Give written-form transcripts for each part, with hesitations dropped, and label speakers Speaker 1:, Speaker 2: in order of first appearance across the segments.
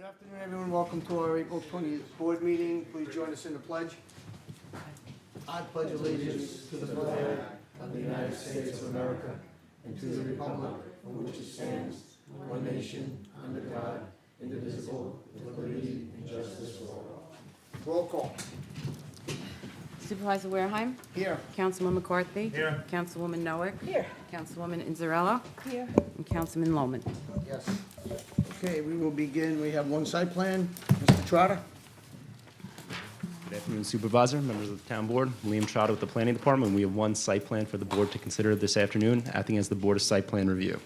Speaker 1: Good afternoon, everyone. Welcome to our April 20th board meeting. Please join us in the pledge. I pledge allegiance to the flag of the United States of America and to the republic for which it stands, one nation, under God, indivisible, with liberty and justice for all. Roll call.
Speaker 2: Supervisor Wareheim.
Speaker 1: Here.
Speaker 2: Councilman McCarthy.
Speaker 3: Here.
Speaker 2: Councilwoman Noack.
Speaker 4: Here.
Speaker 2: Councilwoman Inzarello.
Speaker 4: Here.
Speaker 2: And Councilman Lohman.
Speaker 1: Yes. Okay, we will begin. We have one site plan. Mr. Trotter?
Speaker 3: Good afternoon, Supervisor, members of the Town Board. Liam Trotter with the Planning Department. We have one site plan for the Board to consider this afternoon, acting as the Board of Site Plan Review.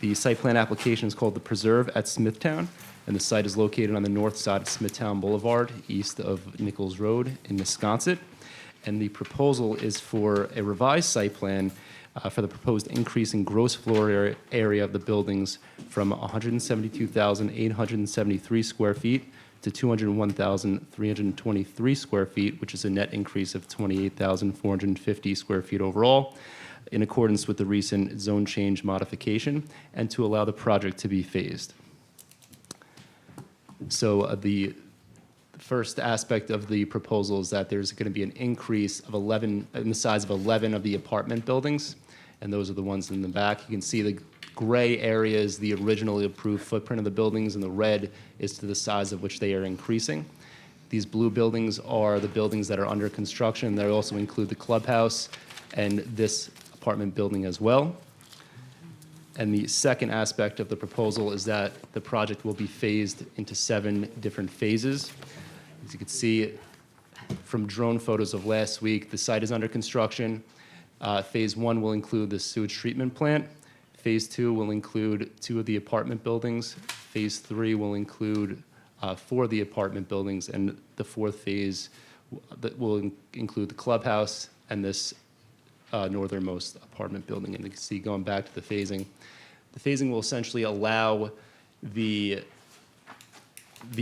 Speaker 3: The site plan application is called The Preserve at Smithtown, and the site is located on the north side of Smithtown Boulevard, east of Nichols Road in Wisconsin. And the proposal is for a revised site plan for the proposed increase in gross floor area of the buildings from 172,873 square feet to 201,323 square feet, which is a net increase of 28,450 square feet overall, in accordance with the recent zone change modification, and to allow the project to be phased. So the first aspect of the proposal is that there's going to be an increase of 11, in the size of 11 of the apartment buildings, and those are the ones in the back. You can see the gray area is the originally approved footprint of the buildings, and the red is to the size of which they are increasing. These blue buildings are the buildings that are under construction. They also include the clubhouse and this apartment building as well. And the second aspect of the proposal is that the project will be phased into 7 different phases. As you can see from drone photos of last week, the site is under construction. Phase 1 will include the sewage treatment plant. Phase 2 will include 2 of the apartment buildings. Phase 3 will include 4 of the apartment buildings, and the 4th phase that will include the clubhouse and this northernmost apartment building. And you can see, going back to the phasing will essentially allow the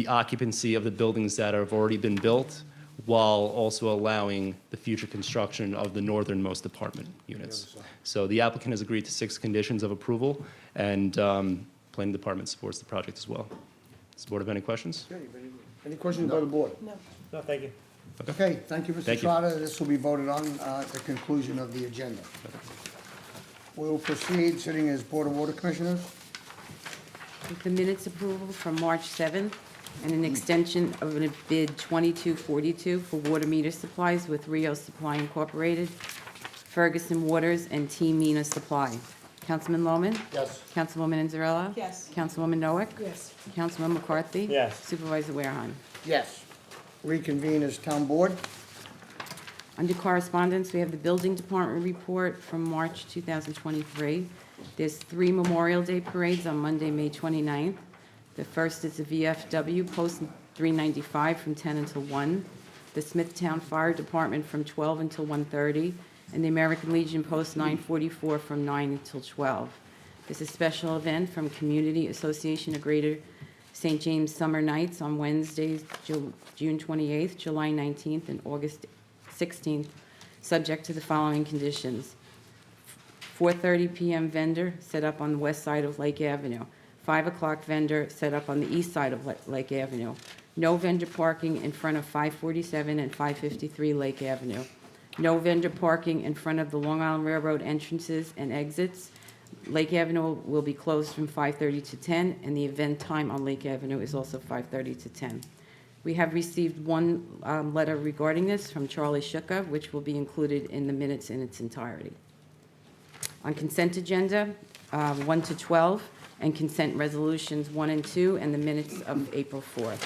Speaker 3: occupancy of the buildings that have already been built, while also allowing the future construction of the northernmost apartment units. So the applicant has agreed to 6 conditions of approval, and Planning Department supports the project as well. Does the board have any questions?
Speaker 1: Okay, any questions by the board?
Speaker 4: No.
Speaker 3: No, thank you.
Speaker 1: Okay, thank you, Mr.
Speaker 3: Thank you.
Speaker 1: Trotter. This will be voted on at the conclusion of the agenda. We will proceed, sitting as Board of Water Commissioners.
Speaker 2: With the minutes approval from March 7th and an extension of a bid 2242 for water meter supplies with Rio Supply Incorporated, Ferguson Waters, and Team Mina Supply. Councilman Lohman?
Speaker 1: Yes.
Speaker 2: Councilwoman Inzarello?
Speaker 4: Yes.
Speaker 2: Councilwoman Noack?
Speaker 4: Yes.
Speaker 2: Councilman McCarthy?
Speaker 3: Yes.
Speaker 2: Supervisor Wareheim.
Speaker 1: Yes. Reconvene as Town Board.
Speaker 2: Under correspondence, we have the Building Department report from March 2023. There's 3 Memorial Day parades on Monday, May 29th. The first is the VFW Post 395 from 10 until 1, the Smithtown Fire Department from 12 until 1:30, and the American Legion Post 944 from 9 until 12. There's a special event from Community Association of Greater St. James Summer Nights on Wednesdays, June 28th, July 19th, and August 16th, subject to the following conditions. 4:30 p.m. vendor set up on the west side of Lake Avenue. 5 o'clock vendor set up on the east side of Lake Avenue. No vendor parking in front of 547 and 553 Lake Avenue. No vendor parking in front of the Long Island Railroad entrances and exits. Lake Avenue will be closed from 5:30 to 10, and the event time on Lake Avenue is also 5:30 to 10. We have received one letter regarding this from Charlie Shuka, which will be included in the minutes in its entirety. On consent agenda, 1 to 12, and consent resolutions 1 and 2, and the minutes of April 4th.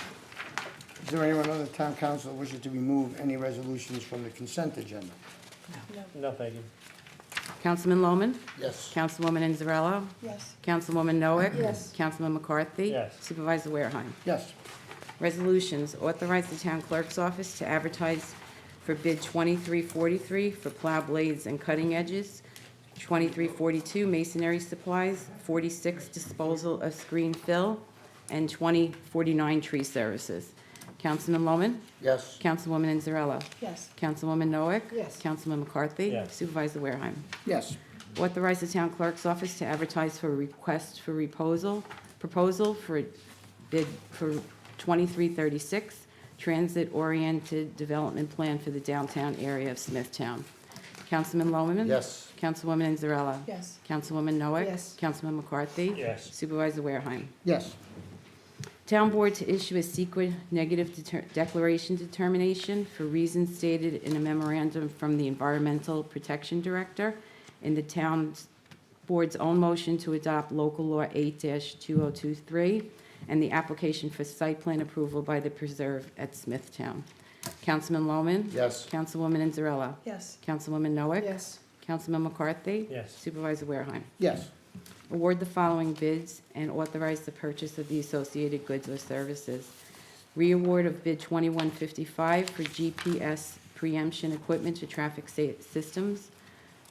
Speaker 1: Is there anyone on the Town Council that wishes to remove any resolutions from the consent agenda?
Speaker 3: No, thank you.
Speaker 2: Councilman Lohman?
Speaker 1: Yes.
Speaker 2: Councilwoman Inzarello?
Speaker 4: Yes.
Speaker 2: Councilwoman Noack?
Speaker 4: Yes.
Speaker 2: Councilman McCarthy?
Speaker 3: Yes.
Speaker 2: Supervisor Wareheim.
Speaker 1: Yes.
Speaker 2: Resolutions, authorize the town clerk's office to advertise for bid 2343 for plow blades and cutting edges, 2342 masonry supplies, 46 disposal of screen fill, and 2049 tree services. Councilman Lohman?
Speaker 1: Yes.
Speaker 2: Councilwoman Inzarello?
Speaker 4: Yes.
Speaker 2: Councilwoman Noack?
Speaker 4: Yes.
Speaker 2: Councilman McCarthy?
Speaker 3: Yes.
Speaker 2: Supervisor Wareheim.
Speaker 1: Yes.
Speaker 2: Authorize the town clerk's office to advertise for a request for proposal for bid for 2336, Transit-Oriented Development Plan for the downtown area of Smithtown. Councilman Loman?
Speaker 1: Yes.
Speaker 2: Councilwoman Inzarella?
Speaker 4: Yes.
Speaker 2: Councilwoman Noack?
Speaker 4: Yes.
Speaker 2: Councilman McCarthy?
Speaker 5: Yes.
Speaker 2: Supervisor Wareheim.
Speaker 1: Yes.
Speaker 2: Town Board to issue a secret negative declaration determination for reasons stated in a memorandum from the Environmental Protection Director in the Town Board's own motion to adopt Local Law 8-2023 and the application for site plan approval by the Preserve at Smithtown. Councilman Loman?
Speaker 1: Yes.
Speaker 2: Councilwoman Inzarella?
Speaker 4: Yes.
Speaker 2: Councilwoman Noack?
Speaker 4: Yes.
Speaker 2: Councilman McCarthy?
Speaker 5: Yes.
Speaker 2: Supervisor Wareheim.
Speaker 1: Yes.
Speaker 2: Award the following bids and authorize the purchase of the associated goods or services. Reaward of bid 2155 for GPS preemption equipment to traffic systems.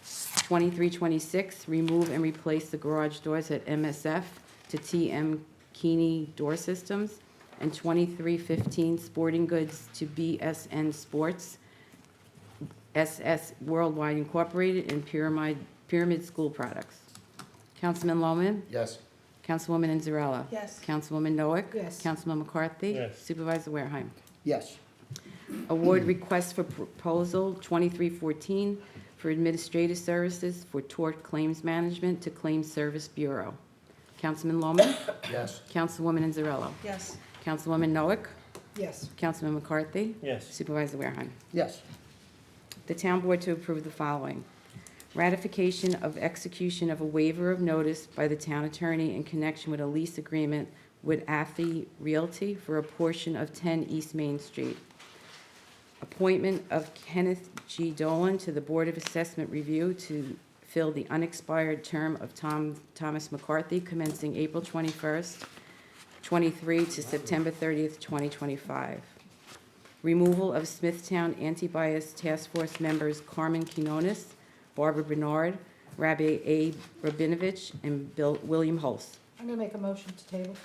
Speaker 2: 2326, remove and replace the garage doors at MSF to TM Keeney Door Systems. And 2315, sporting goods to BSN Sports, SS Worldwide Incorporated, and Pyramid School Products. Councilman Loman?
Speaker 1: Yes.
Speaker 2: Councilwoman Inzarella?
Speaker 4: Yes.
Speaker 2: Councilwoman Noack?
Speaker 4: Yes.
Speaker 2: Councilman McCarthy?
Speaker 5: Yes.
Speaker 2: Supervisor Wareheim.
Speaker 1: Yes.
Speaker 2: Award request for proposal 2314 for administrative services for tort claims management to Claims Service Bureau. Councilman Loman?
Speaker 1: Yes.
Speaker 2: Councilwoman Inzarella?
Speaker 4: Yes.
Speaker 2: Councilwoman Noack?
Speaker 4: Yes.
Speaker 2: Councilman McCarthy?
Speaker 5: Yes.
Speaker 2: Supervisor Wareheim.
Speaker 1: Yes.
Speaker 2: The Town Board to approve the following. Ratification of execution of a waiver of notice by the Town Attorney in connection with a lease agreement with Athy Realty for a portion of 10 East Main Street. Appointment of Kenneth G. Dolan to the Board of Assessment Review to fill the unexpired term of Thomas McCarthy commencing April 21st, 23 to September 30th, 2025. Removal of Smithtown Anti-Bias Task Force members Carmen Quinones, Barbara Bernard, Rabbi A. Rabinovich, and William Holst.
Speaker 4: I'm going to make a motion to table.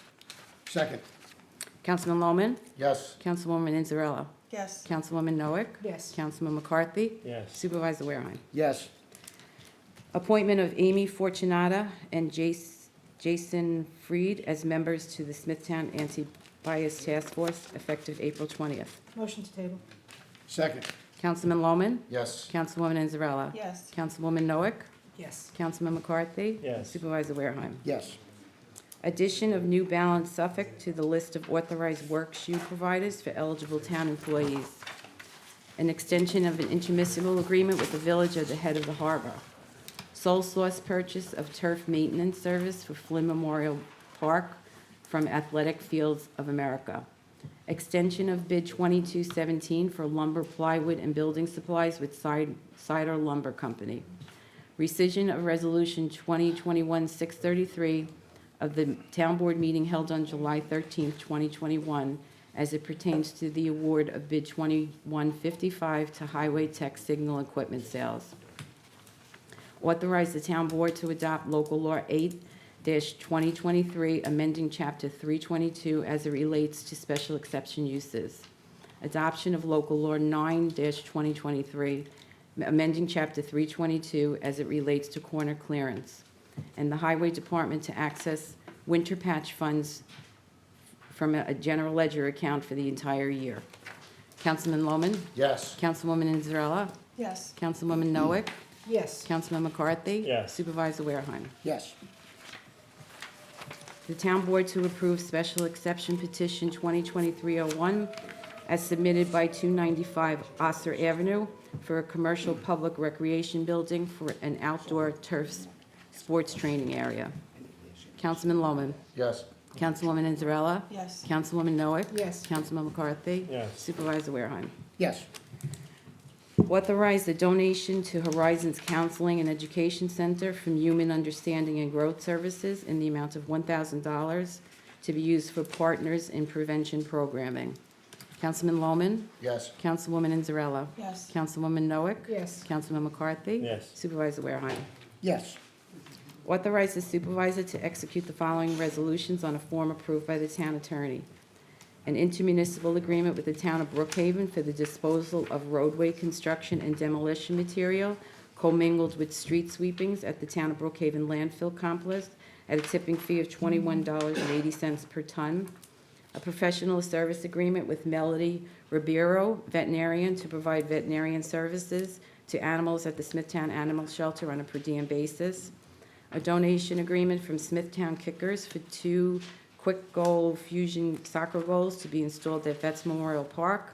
Speaker 1: Second.
Speaker 2: Councilman Loman?
Speaker 1: Yes.
Speaker 2: Councilwoman Inzarella?
Speaker 4: Yes.
Speaker 2: Councilwoman Noack?
Speaker 4: Yes.
Speaker 2: Councilman McCarthy?
Speaker 5: Yes.
Speaker 2: Supervisor Wareheim.
Speaker 1: Yes.
Speaker 2: Appointment of Amy Fortunata and Jason Freed as members to the Smithtown Anti-Bias Task Force effective April 20th.
Speaker 4: Motion to table.
Speaker 1: Second.
Speaker 2: Councilman Loman?
Speaker 1: Yes.
Speaker 2: Councilwoman Inzarella?
Speaker 4: Yes.
Speaker 2: Councilwoman Noack?
Speaker 4: Yes.
Speaker 2: Councilman McCarthy?
Speaker 5: Yes.
Speaker 2: Supervisor Wareheim.
Speaker 1: Yes.
Speaker 2: Addition of New Balance Suffolk to the list of authorized work shoe providers for eligible town employees. An extension of an intermunicipal agreement with the Village at the head of the harbor. Sole source purchase of turf maintenance service for Flynn Memorial Park from Athletic Fields of America. Extension of bid 2217 for lumber, plywood, and building supplies with Cider Lumber Company. Rescission of Resolution 2021-633 of the Town Board meeting held on July 13th, 2021, as it pertains to the award of bid 2155 to Highway Tech Signal Equipment Sales. Authorize the Town Board to adopt Local Law 8-2023, amending Chapter 322 as it relates to special exception uses. Adoption of Local Law 9-2023, amending Chapter 322 as it relates to corner clearance. And the Highway Department to access winter patch funds from a general ledger account for the entire year. Councilman Loman?
Speaker 1: Yes.
Speaker 2: Councilwoman Inzarella?
Speaker 4: Yes.
Speaker 2: Councilwoman Noack?
Speaker 4: Yes.
Speaker 2: Councilman McCarthy?
Speaker 5: Yes.
Speaker 2: Supervisor Wareheim.
Speaker 1: Yes.
Speaker 2: The Town Board to approve Special Exception Petition 2023-01 as submitted by 295 Osser Avenue for a commercial public recreation building for an outdoor turf sports training area. Councilman Loman.
Speaker 1: Yes.
Speaker 2: Councilwoman Inzarella.
Speaker 4: Yes.
Speaker 2: Councilwoman Noack.
Speaker 4: Yes.
Speaker 2: Councilman McCarthy.
Speaker 5: Yes.
Speaker 2: Supervisor Wareheim.
Speaker 1: Yes.
Speaker 2: Authorize the donation to Horizons Counseling and Education Center from Human Understanding and Growth Services in the amount of $1,000 to be used for Partners in Prevention Programming. Councilman Loman.
Speaker 1: Yes.
Speaker 2: Councilwoman Inzarella.
Speaker 4: Yes.
Speaker 2: Councilwoman Noack.
Speaker 4: Yes.
Speaker 2: Councilman McCarthy.
Speaker 5: Yes.
Speaker 2: Supervisor Wareheim.
Speaker 1: Yes.
Speaker 2: Authorize the supervisor to execute the following resolutions on a form approved by the town attorney. An intermunicipal agreement with the town of Brookhaven for the disposal of roadway construction and demolition material commingled with street sweepings at the town of Brookhaven landfill complex at a tipping fee of $21.80 per ton. A professional service agreement with Melody Ribeiro, veterinarian, to provide veterinarian services to animals at the Smithtown Animal Shelter on a per diem basis. A donation agreement from Smithtown Kickers for 2 Quick Goal Fusion soccer goals to be installed at Vets Memorial Park,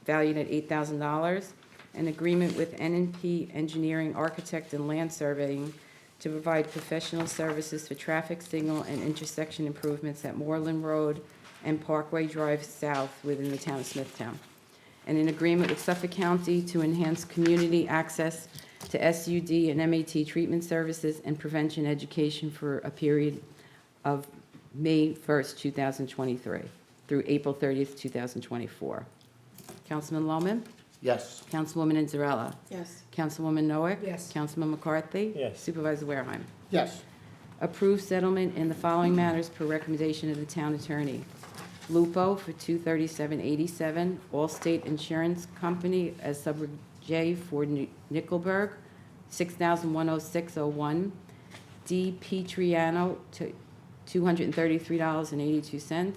Speaker 2: valued at $8,000. An agreement with N&P Engineering, Architect, and Land Surveying to provide professional services for traffic signal and intersection improvements at Moreland Road and Parkway Drive South within the town of Smithtown. And an agreement with Suffolk County to enhance community access to SUD and MAT treatment services and prevention education for a period of May 1st, 2023 through April 30th, 2024. Councilman Lohman?
Speaker 1: Yes.
Speaker 2: Councilwoman Inzarella?
Speaker 4: Yes.
Speaker 2: Councilwoman Noack?
Speaker 4: Yes.
Speaker 2: Councilman McCarthy?
Speaker 5: Yes.
Speaker 2: Supervisor Wareheim?
Speaker 1: Yes.
Speaker 2: Approve settlement in the following matters per recommendation of the town attorney. Lupo for $237.87, Allstate Insurance Company as Subreg J for Nickelberg, $6,106.01. D. Petriano to $233.82.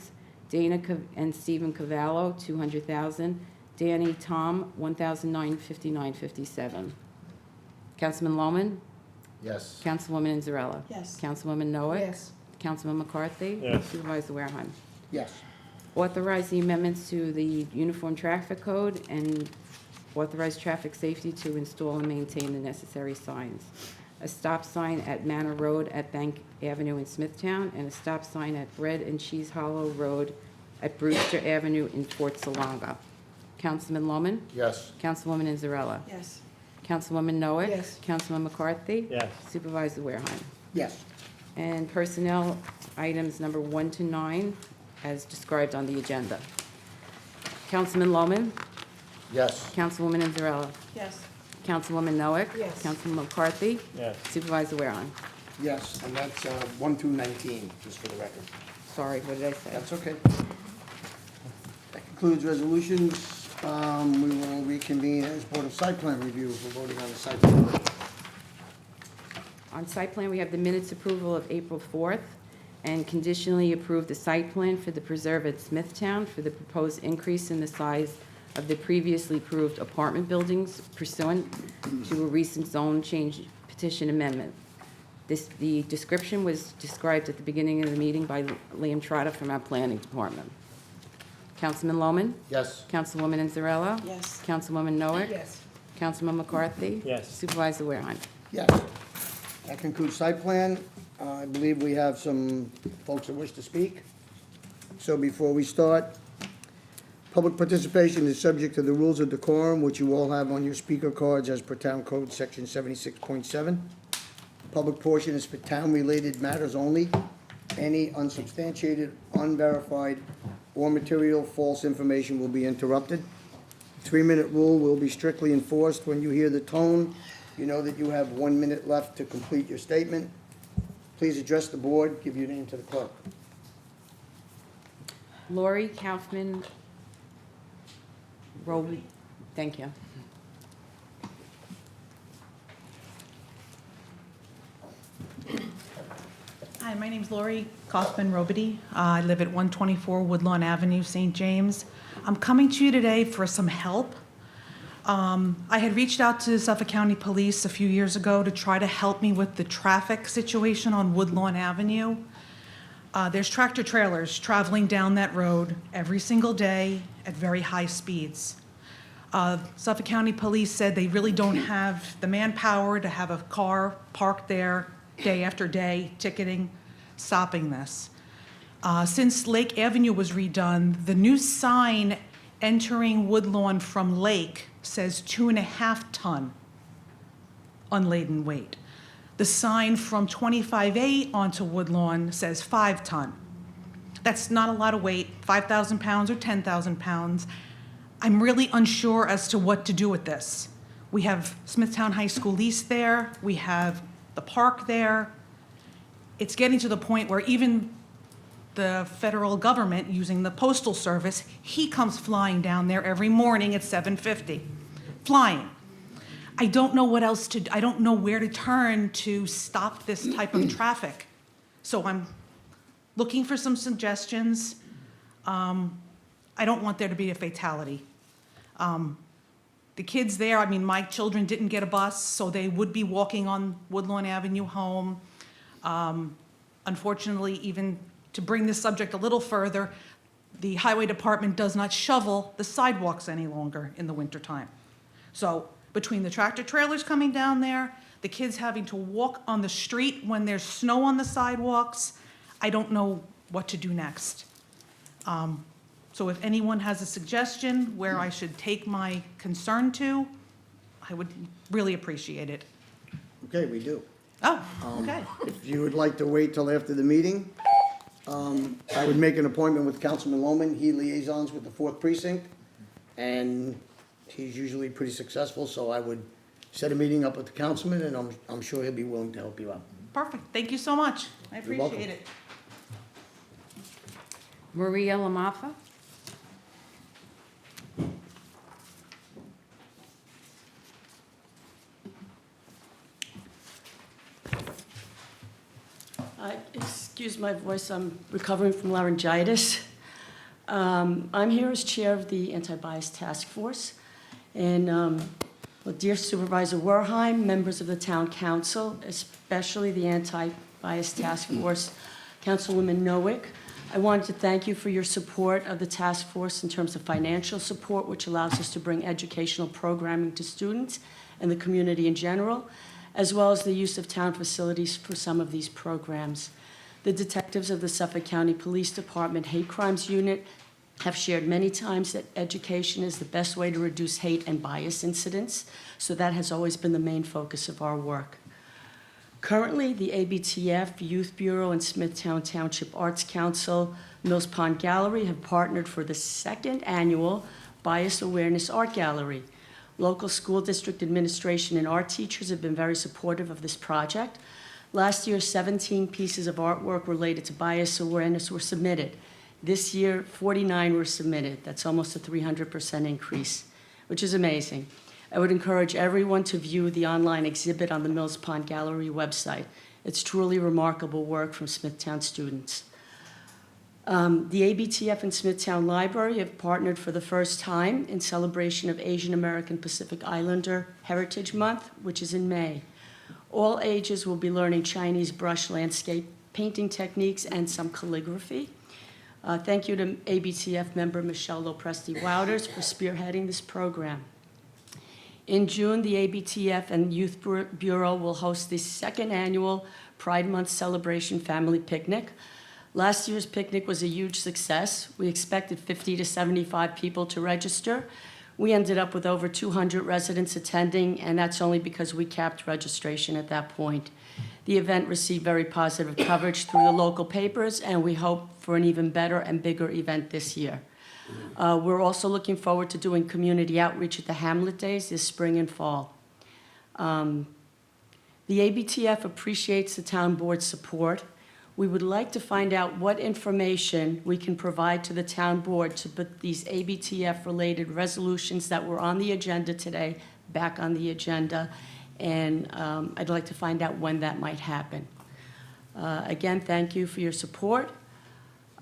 Speaker 2: Dana and Stephen Cavallo, $200,000. Danny Tom, $1,959.57. Councilman Lohman?
Speaker 1: Yes.
Speaker 2: Councilwoman Inzarella?
Speaker 4: Yes.
Speaker 2: Councilwoman Noack?
Speaker 4: Yes.
Speaker 2: Councilman McCarthy?
Speaker 5: Yes.
Speaker 2: Supervisor Wareheim?
Speaker 1: Yes.
Speaker 2: Authorize the amendments to the Uniform Traffic Code and authorize traffic safety to install and maintain the necessary signs. A stop sign at Manor Road at Bank Avenue in Smithtown, and a stop sign at Bread and Cheese Hollow Road at Brewster Avenue in Fort Salonga. Councilman Lohman?
Speaker 1: Yes.
Speaker 2: Councilwoman Inzarella?
Speaker 4: Yes.
Speaker 2: Councilwoman Noack?
Speaker 4: Yes.
Speaker 2: Councilman McCarthy?
Speaker 5: Yes.
Speaker 2: Supervisor Wareheim?
Speaker 1: Yes.
Speaker 2: And personnel items number 1 to 9, as described on the agenda. Councilman Lohman?
Speaker 1: Yes.
Speaker 2: Councilwoman Inzarella?
Speaker 4: Yes.
Speaker 2: Councilwoman Noack?
Speaker 4: Yes.
Speaker 2: Councilman McCarthy?
Speaker 5: Yes.
Speaker 2: Supervisor Wareheim?
Speaker 1: Yes, and that's 1 through 19, just for the record.
Speaker 2: Sorry, what did I say?
Speaker 1: That's okay. That concludes resolutions. We will reconvene as Board of Site Plan Review. We're voting on the site plan.
Speaker 2: On site plan, we have the minutes approval of April 4th, and conditionally approve the site plan for the Preserve at Smithtown for the proposed increase in the size of the previously approved apartment buildings pursuant to a recent zone change petition amendment. The description was described at the beginning of the meeting by Liam Trotta from our planning department. Councilman Lohman?
Speaker 1: Yes.
Speaker 2: Councilwoman Inzarella?
Speaker 4: Yes.
Speaker 2: Councilwoman Noack?
Speaker 4: Yes.
Speaker 2: Councilman McCarthy?
Speaker 5: Yes.
Speaker 2: Supervisor Wareheim?
Speaker 1: Yes. That concludes site plan. I believe we have some folks that wish to speak. So before we start, public participation is subject to the rules of decorum, which you all have on your speaker cards as per Town Code Section 76.7. Public portion is for town-related matters only. Any unsubstantiated, unverified, or material false information will be interrupted. 3-minute rule will be strictly enforced. When you hear the tone, you know that you have 1 minute left to complete your statement. Please address the board, give your name to the clerk.
Speaker 2: Lori Kaufman Roby, thank you.
Speaker 6: Hi, my name's Lori Kaufman-Robity. I live at 124 Woodlawn Avenue, St. James. I'm coming to you today for some help. I had reached out to Suffolk County Police a few years ago to try to help me with the traffic situation on Woodlawn Avenue. There's tractor trailers traveling down that road every single day at very high speeds. Suffolk County Police said they really don't have the manpower to have a car parked there day after day, ticketing, stopping this. Since Lake Avenue was redone, the new sign entering Woodlawn from Lake says 2.5 ton unladen weight. The sign from 25A onto Woodlawn says 5 ton. That's not a lot of weight, 5,000 pounds or 10,000 pounds. I'm really unsure as to what to do with this. We have Smithtown High School East there, we have the park there. It's getting to the point where even the federal government, using the Postal Service, he comes flying down there every morning at 7:50, flying. I don't know what else to, I don't know where to turn to stop this type of traffic. So I'm looking for some suggestions. I don't want there to be a fatality. The kids there, I mean, my children didn't get a bus, so they would be walking on Woodlawn Avenue home. Unfortunately, even to bring this subject a little further, the highway department does not shovel the sidewalks any longer in the wintertime. So between the tractor trailers coming down there, the kids having to walk on the street when there's snow on the sidewalks, I don't know what to do next. So if anyone has a suggestion where I should take my concern to, I would really appreciate it.
Speaker 1: Okay, we do.
Speaker 6: Oh, okay.
Speaker 1: If you would like to wait till after the meeting, I would make an appointment with Councilman Lohman. He liaisons with the 4th Precinct, and he's usually pretty successful, so I would set a meeting up with the councilman, and I'm sure he'll be willing to help you out.
Speaker 6: Perfect. Thank you so much. I
Speaker 1: You're welcome.
Speaker 6: appreciate it.
Speaker 2: Maria Lamafa?
Speaker 5: Excuse my voice, I'm recovering from laryngitis. I'm here as chair of the Anti-Bias Task Force. And well, dear Supervisor Werheim, members of the Town Council, especially the Anti-Bias Task Force, Councilwoman Nowick, I wanted to thank you for your support of the task force in terms of financial support, which allows us to bring educational programming to students and the community in general, as well as the use of town facilities for some of these programs. The detectives of the Suffolk County Police Department Hate Crimes Unit have shared many times that education is the best way to reduce hate and bias incidents, so that has always been the main focus of our work. Currently, the ABTF, Youth Bureau, and Smithtown Township Arts Council, Mills Pond Gallery have partnered for the 2nd annual Bias Awareness Art Gallery. Local school district administration and art teachers have been very supportive of this project. Last year, 17 pieces of artwork related to bias awareness were submitted. This year, 49 were submitted. That's almost a 300% increase, which is amazing. I would encourage everyone to view the online exhibit on the Mills Pond Gallery website. It's truly remarkable work from Smithtown students. The ABTF and Smithtown Library have partnered for the first time in celebration of Asian American Pacific Islander Heritage Month, which is in May. All ages will be learning Chinese brush landscape painting techniques and some calligraphy. Thank you to ABTF member Michelle Lopresti-Wouters for spearheading this program. In June, the ABTF and Youth Bureau will host the 2nd annual Pride Month Celebration Family Picnic. Last year's picnic was a huge success. We expected 50 to 75 people to register. We ended up with over 200 residents attending, and that's only because we capped registration at that point. The event received very positive coverage through the local papers, and we hope for an even better and bigger event this year. We're also looking forward to doing community outreach at the Hamlet Days this spring and fall. The ABTF appreciates the town board's support. We would like to find out what information we can provide to the town board to put these ABTF-related resolutions that were on the agenda today back on the agenda, and I'd like to find out when that might happen. Again, thank you for your support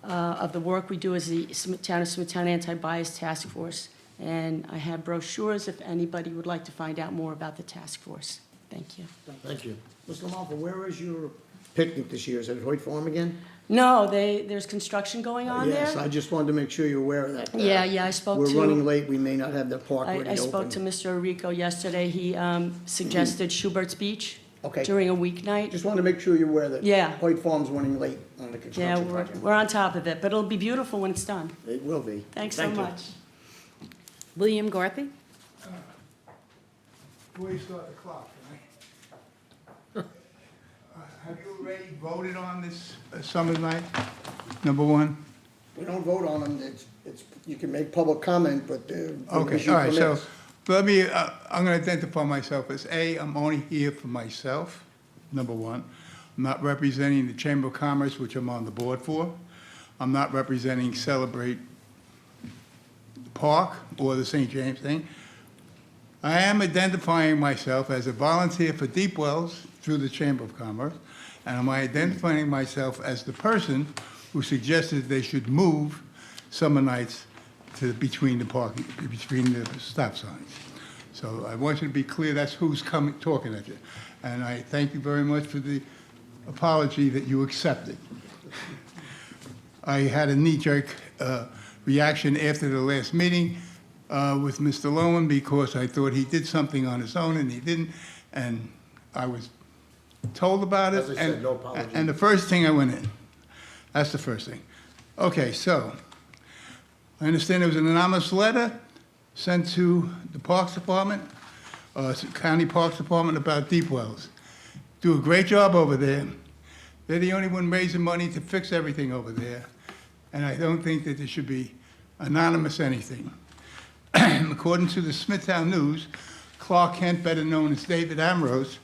Speaker 5: of the work we do as the Town of Smithtown Anti-Bias Task Force, and I have brochures if anybody would like to find out more about the task force. Thank you.
Speaker 1: Thank you. Ms. Lamalfa, where is your picnic this year? Is it at Hoyt Farm again?
Speaker 5: No, there's construction going on there.
Speaker 1: Yes, I just wanted to make sure you're aware of that.
Speaker 5: Yeah, I spoke
Speaker 1: We're
Speaker 5: to.
Speaker 1: running late, we may not have the park ready to open.
Speaker 5: I spoke to Mr. Rico yesterday. He suggested Schubert's Beach
Speaker 1: Okay.
Speaker 5: during a weeknight.
Speaker 1: Just wanted to make sure you're aware that
Speaker 5: Yeah.
Speaker 1: Hoyt Farm's running late on the
Speaker 5: Yeah,
Speaker 1: construction project.
Speaker 5: we're on top of it, but it'll be beautiful when it's done.
Speaker 1: It will be.
Speaker 5: Thanks so
Speaker 1: Thank you.
Speaker 5: much.
Speaker 2: William Garthy?
Speaker 7: Before you start the clock, right? Have you already voted on this summer night? Number one?
Speaker 1: We don't vote on them, you can make public comment, but
Speaker 7: Okay, all right, so let me, I'm gonna identify myself as A, I'm only here for myself, number one. I'm not representing the Chamber of Commerce, which I'm on the board for. I'm not representing Celebrate Park or the St. James thing. I am identifying myself as a volunteer for Deep Wells through the Chamber of Commerce, and I'm identifying myself as the person who suggested they should move summer nights between the stop signs. So I want you to be clear, that's who's talking at you. And I thank you very much for the apology that you accepted. I had a knee-jerk reaction after the last meeting with Mr. Lowen because I thought he did something on his own and he didn't, and I was told about it.
Speaker 1: As I said, no apology.
Speaker 7: And the first thing I went in. That's the first thing. Okay, so I understand there was an anonymous letter sent to the Parks Department, County Parks Department about deep wells. Do a great job over there. They're the only one raising money to fix everything over there. And I don't think that there should be anonymous anything. According to the Smithtown News, Clark Kent, better known as David Ambrose,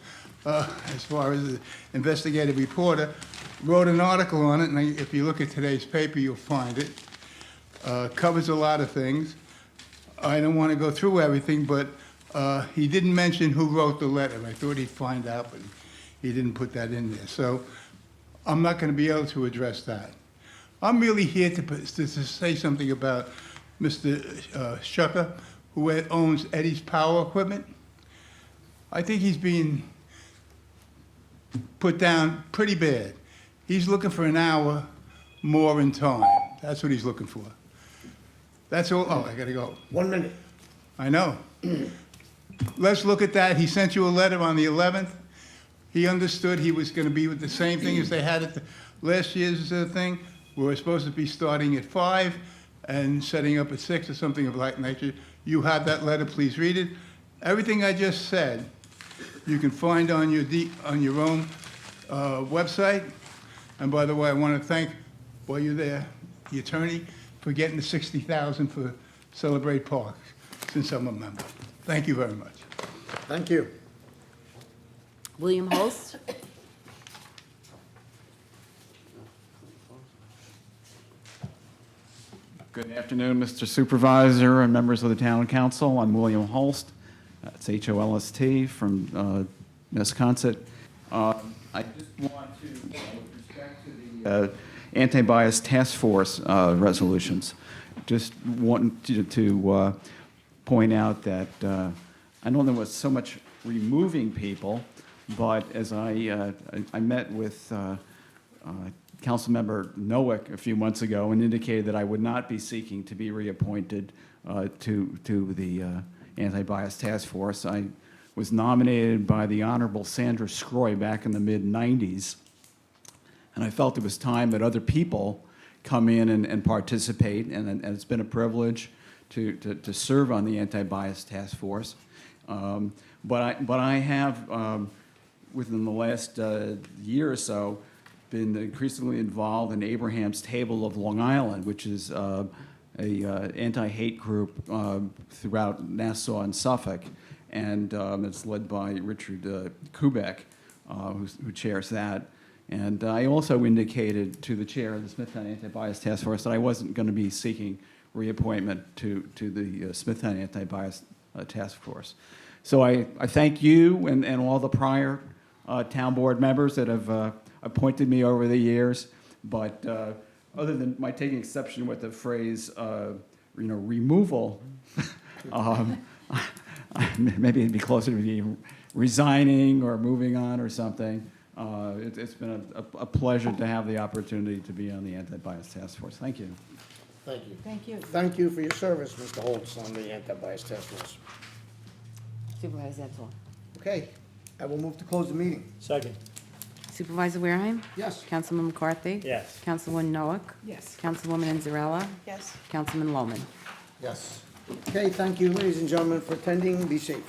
Speaker 7: as far as the investigative reporter, wrote an article on it, and if you look at today's paper, you'll find it. Covers a lot of things. I don't want to go through everything, but he didn't mention who wrote the letter. I thought he'd find out, but he didn't put that in there. So I'm not going to be able to address that. I'm really here to say something about Mr. Shucker, who owns Eddie's Power Equipment. I think he's being put down pretty bad. He's looking for an hour more in time. That's what he's looking for. That's all. Oh, I gotta go.
Speaker 1: 1 minute.
Speaker 7: I know. Let's look at that. He sent you a letter on the 11th. He understood he was gonna be with the same thing as they had at the last year's thing. We were supposed to be starting at 5 and setting up at 6 or something of that nature. You have that letter, please read it. Everything I just said, you can find on your own website. And by the way, I want to thank, while you're there, the attorney for getting the $60,000 for Celebrate Park, since I'm a member. Thank you very much.
Speaker 1: Thank you.
Speaker 2: William Holst?
Speaker 8: Good afternoon, Mr. Supervisor and members of the Town Council. I'm William Holst. It's H-O-L-S-T from Wisconsin. I just want to, with respect to the anti-bias task force resolutions, just want to point out that I don't know what's so much removing people, but as I met with Councilmember Noack a few months ago and indicated that I would not be seeking to be reappointed to the Anti-Bias Task Force. I was nominated by the Honorable Sandra Scroy back in the mid-'90s, and I felt it was time that other people come in and participate, and it's been a privilege to serve on the Anti-Bias Task Force. But I have, within the last year or so, been increasingly involved in Abraham's Table of Long Island, which is a anti-hate group throughout Nassau and Suffolk, and it's led by Richard Kubek, who chairs that. And I also indicated to the chair of the Smithtown Anti-Bias Task Force that I wasn't going to be seeking reappointment to the Smithtown Anti-Bias Task Force. So I thank you and all the prior town board members that have appointed me over the years, but other than my taking exception with the phrase, removal, maybe it'd be closer to me resigning or moving on or something. It's been a pleasure to have the opportunity to be on the Anti-Bias Task Force. Thank you.
Speaker 1: Thank you.
Speaker 4: Thank you.
Speaker 1: Thank you for your service, Mr. Holtz, on the Anti-Bias Task Force.
Speaker 2: Supervisor, that's all.
Speaker 1: Okay, I will move to close the meeting.
Speaker 9: Second.
Speaker 2: Supervisor Wareheim?
Speaker 1: Yes.
Speaker 2: Councilman McCarthy?
Speaker 9: Yes.
Speaker 2: Councilwoman Noack?
Speaker 4: Yes.
Speaker 2: Councilwoman Anzarella?
Speaker 4: Yes.
Speaker 2: Councilman Lohman?
Speaker 1: Yes. Okay, thank you, ladies and gentlemen, for attending. Be safe.